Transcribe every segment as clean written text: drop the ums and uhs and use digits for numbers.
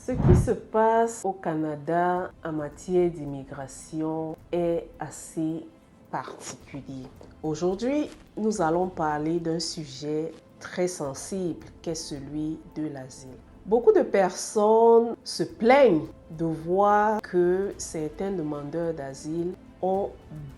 Ce qui se passe au Canada en matière d'immigration est assez particulier. Aujourd'hui, nous allons parler d'un sujet très sensible qu'est celui de l'asile. Beaucoup de personnes se plaignent de voir que certains demandeurs d'asile ont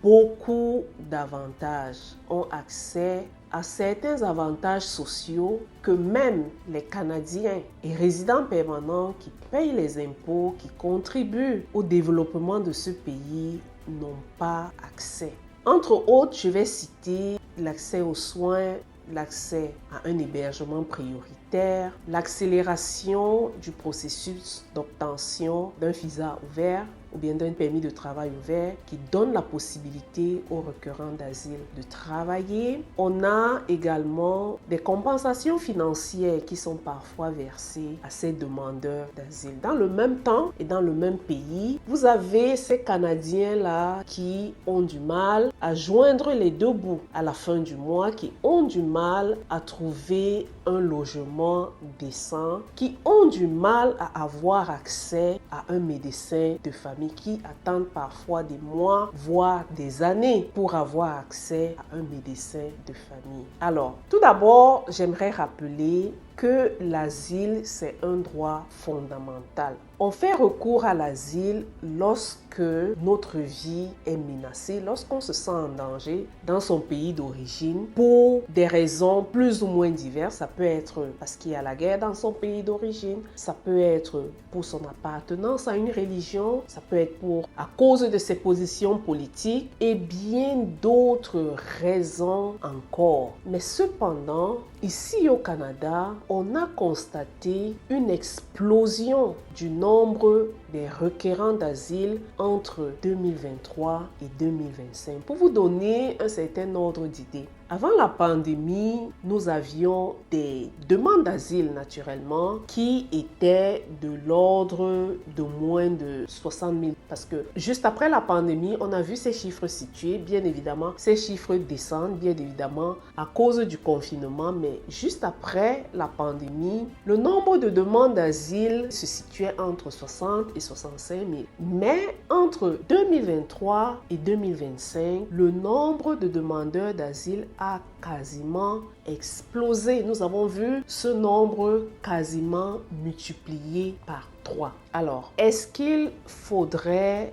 beaucoup d'avantages, ont accès à certains avantages sociaux que même les Canadiens et résidents permanents qui payent les impôts, qui contribuent au développement de ce pays n'ont pas accès. Entre autres, je vais citer l'accès aux soins, l'accès à un hébergement prioritaire, l'accélération du processus d'obtention d'un visa ouvert ou bien d'un permis de travail ouvert qui donne la possibilité aux requérants d'asile de travailler. On a également des compensations financières qui sont parfois versées à ces demandeurs d'asile. Dans le même temps et dans le même pays, vous avez ces Canadiens-là qui ont du mal à joindre les deux bouts à la fin du mois, qui ont du mal à trouver un logement décent, qui ont du mal à avoir accès à un médecin de famille, qui attendent parfois des mois, voire des années pour avoir accès à un médecin de famille. Alors, tout d'abord, j'aimerais rappeler que l'asile, c'est un droit fondamental. On fait recours à l'asile lorsque notre vie est menacée, lorsqu'on se sent en danger dans son pays d'origine pour des raisons plus ou moins diverses. Ça peut être parce qu'il y a la guerre dans son pays d'origine, ça peut être pour son appartenance à une religion, ça peut être à cause de ses positions politiques et bien d'autres raisons encore. Mais cependant, ici au Canada, on a constaté une explosion du nombre des requérants d'asile entre 2023 et 2025. Pour vous donner un certain ordre d'idée, avant la pandémie, nous avions des demandes d'asile naturellement qui étaient de l'ordre de moins de 60 000. Parce que juste après la pandémie, on a vu ces chiffres situés. Bien évidemment, ces chiffres descendent, bien évidemment, à cause du confinement. Mais juste après la pandémie, le nombre de demandes d'asile se situait entre 60 et 65 000. Mais entre 2023 et 2025, le nombre de demandeurs d'asile a quasiment explosé. Nous avons vu ce nombre quasiment multiplié par 3. Alors, est-ce qu'il faudrait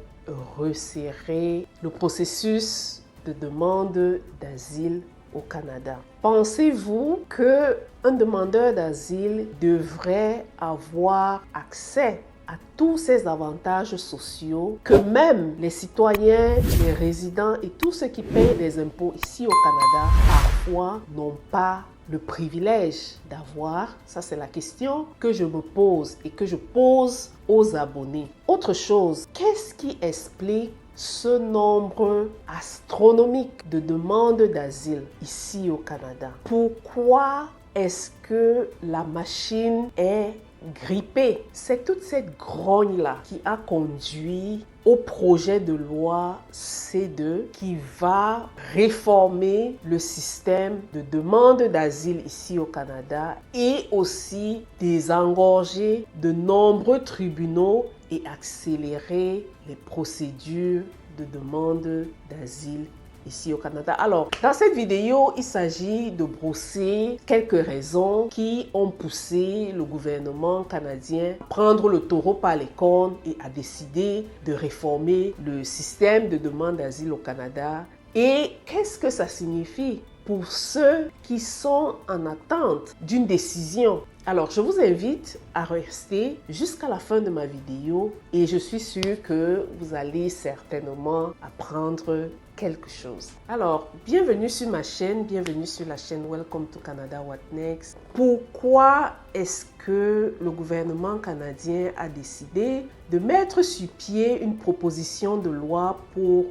resserrer le processus de demande d'asile au Canada? Pensez-vous qu'un demandeur d'asile devrait avoir accès à tous ces avantages sociaux que même les citoyens, les résidents et tous ceux qui payent des impôts ici au Canada parfois n'ont pas le privilège d'avoir? Ça, c'est la question que je me pose et que je pose aux abonnés. Autre chose, qu'est-ce qui explique ce nombre astronomique de demandes d'asile ici au Canada? Pourquoi est-ce que la machine est grippée? C'est toute cette grogne-là qui a conduit au projet de loi C2 qui va réformer le système de demande d'asile ici au Canada et aussi désengorger de nombreux tribunaux et accélérer les procédures de demande d'asile ici au Canada. Alors, dans cette vidéo, il s'agit de brosser quelques raisons qui ont poussé le gouvernement canadien à prendre le taureau par les cornes et à décider de réformer le système de demande d'asile au Canada. Et qu'est-ce que ça signifie pour ceux qui sont en attente d'une décision? Alors, je vous invite à rester jusqu'à la fin de ma vidéo et je suis sûre que vous allez certainement apprendre quelque chose. Alors, bienvenue sur ma chaîne, bienvenue sur la chaîne Welcome to Canada What Next. Pourquoi est-ce que le gouvernement canadien a décidé de mettre sur pied une proposition de loi pour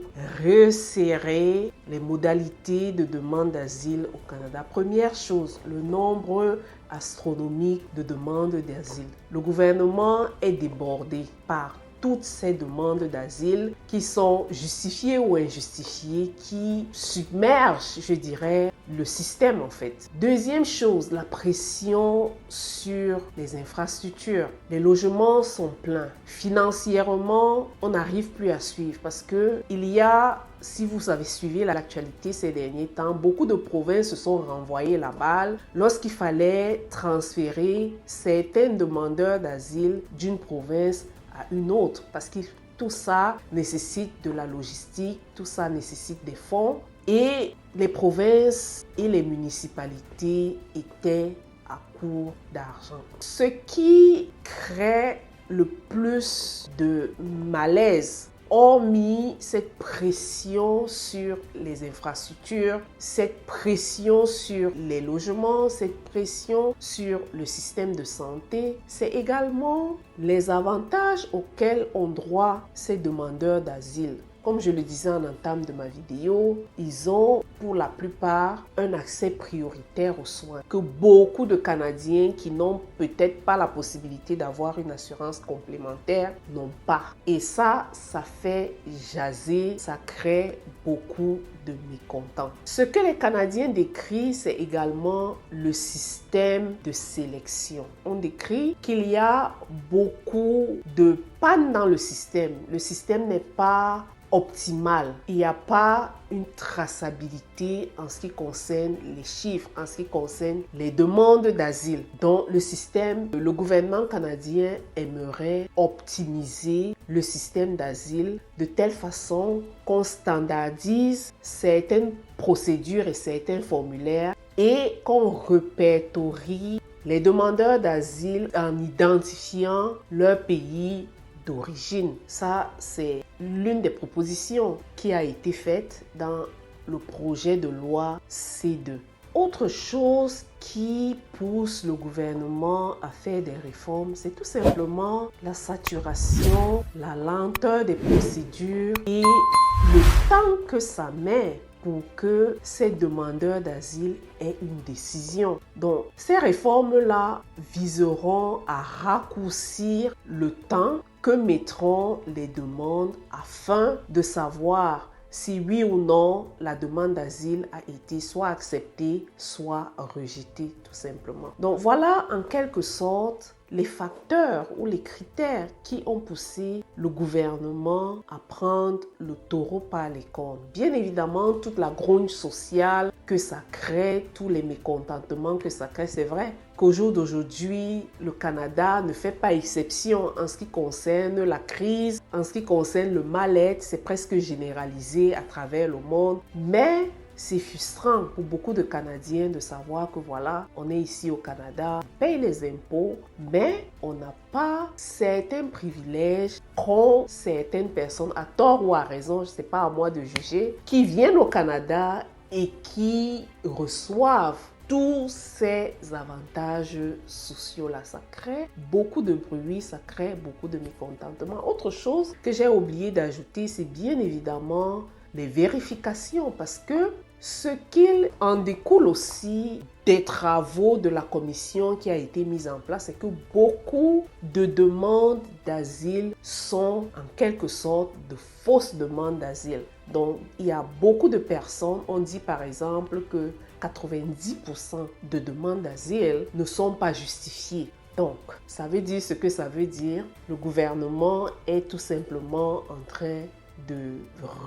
resserrer les modalités de demande d'asile au Canada? Première chose, le nombre astronomique de demandes d'asile. Le gouvernement est débordé par toutes ces demandes d'asile qui sont justifiées ou injustifiées, qui submergent, je dirais, le système en fait. Deuxième chose, la pression sur les infrastructures. Les logements sont pleins. Financièrement, on n'arrive plus à suivre parce que il y a, si vous avez suivi l'actualité ces derniers temps, beaucoup de provinces se sont renvoyées la balle lorsqu'il fallait transférer certains demandeurs d'asile d'une province à une autre parce que tout ça nécessite de la logistique, tout ça nécessite des fonds et les provinces et les municipalités étaient à court d'argent. Ce qui crée le plus de malaise, hormis cette pression sur les infrastructures, cette pression sur les logements, cette pression sur le système de santé, c'est également les avantages auxquels ont droit ces demandeurs d'asile. Comme je le disais en entame de ma vidéo, ils ont pour la plupart un accès prioritaire aux soins que beaucoup de Canadiens qui n'ont peut-être pas la possibilité d'avoir une assurance complémentaire n'ont pas. Et ça fait jaser, ça crée beaucoup de mécontents. Ce que les Canadiens décrivent, c'est également le système de sélection. On décrit qu'il y a beaucoup de pannes dans le système. Le système n'est pas optimal. Il n'y a pas une traçabilité en ce qui concerne les chiffres, en ce qui concerne les demandes d'asile. Donc le gouvernement canadien aimerait optimiser le système d'asile de telle façon qu'on standardise certaines procédures et certains formulaires et qu'on répertorie les demandeurs d'asile en identifiant leur pays d'origine. Ça, c'est l'une des propositions qui a été faite dans le projet de loi C2. Autre chose qui pousse le gouvernement à faire des réformes, c'est tout simplement la saturation, la lenteur des procédures et le temps que ça met pour que ces demandeurs d'asile aient une décision. Donc, ces réformes-là viseront à raccourcir le temps que mettront les demandes afin de savoir si oui ou non la demande d'asile a été soit acceptée, soit rejetée tout simplement. Donc voilà en quelque sorte les facteurs ou les critères qui ont poussé le gouvernement à prendre le taureau par les cornes. Bien évidemment, toute la grogne sociale que ça crée, tous les mécontentements que ça crée, c'est vrai qu'au jour d'aujourd'hui, le Canada ne fait pas exception en ce qui concerne la crise, en ce qui concerne le mal-être, c'est presque généralisé à travers le monde, mais c'est frustrant pour beaucoup de Canadiens de savoir que voilà, on est ici au Canada, on paye les impôts, mais on n'a pas certains privilèges qu'ont certaines personnes, à tort ou à raison, je ne sais pas à moi de juger, qui viennent au Canada et qui reçoivent tous ces avantages sociaux-là. Ça crée beaucoup de bruit, ça crée beaucoup de mécontentement. Autre chose que j'ai oublié d'ajouter, c'est bien évidemment les vérifications, parce que ce qu'il en découle aussi des travaux de la commission qui a été mise en place, c'est que beaucoup de demandes d'asile sont en quelque sorte de fausses demandes d'asile. Donc, il y a beaucoup de personnes, on dit par exemple que 90% de demandes d'asile ne sont pas justifiées. Donc, ça veut dire ce que ça veut dire. Le gouvernement est tout simplement en train de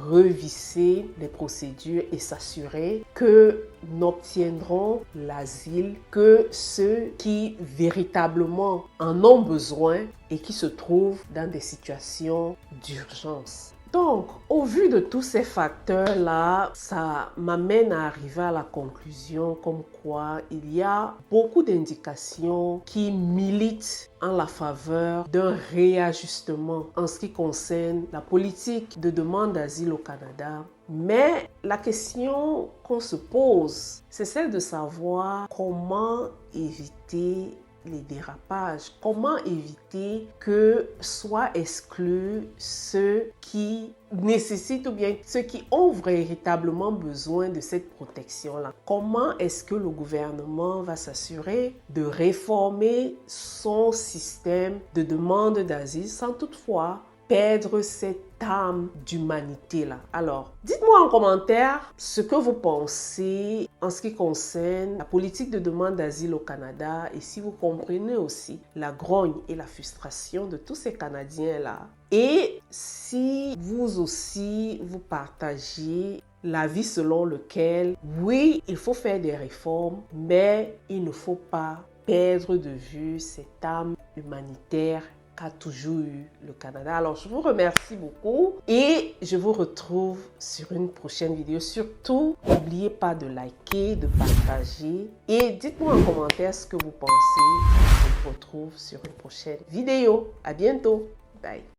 revisser les procédures et s'assurer que n'obtiendront l'asile que ceux qui véritablement en ont besoin et qui se trouvent dans des situations d'urgence. Donc, au vu de tous ces facteurs-là, ça m'amène à arriver à la conclusion comme quoi il y a beaucoup d'indications qui militent en la faveur d'un réajustement en ce qui concerne la politique de demande d'asile au Canada. Mais la question qu'on se pose, c'est celle de savoir comment éviter les dérapages, comment éviter que soient exclus ceux qui nécessitent ou bien ceux qui ont véritablement besoin de cette protection-là. Comment est-ce que le gouvernement va s'assurer de réformer son système de demande d'asile sans toutefois perdre cette âme d'humanité-là. Alors, dites-moi en commentaire ce que vous pensez en ce qui concerne la politique de demande d'asile au Canada et si vous comprenez aussi la grogne et la frustration de tous ces Canadiens-là. Et si vous aussi, vous partagez l'avis selon lequel, oui, il faut faire des réformes, mais il ne faut pas perdre de vue cette âme humanitaire qu'a toujours eu le Canada. Alors, je vous remercie beaucoup et je vous retrouve sur une prochaine vidéo. Surtout, n'oubliez pas de liker, de partager et dites-moi en commentaire ce que vous pensez. Je vous retrouve sur une prochaine vidéo. À bientôt. Bye.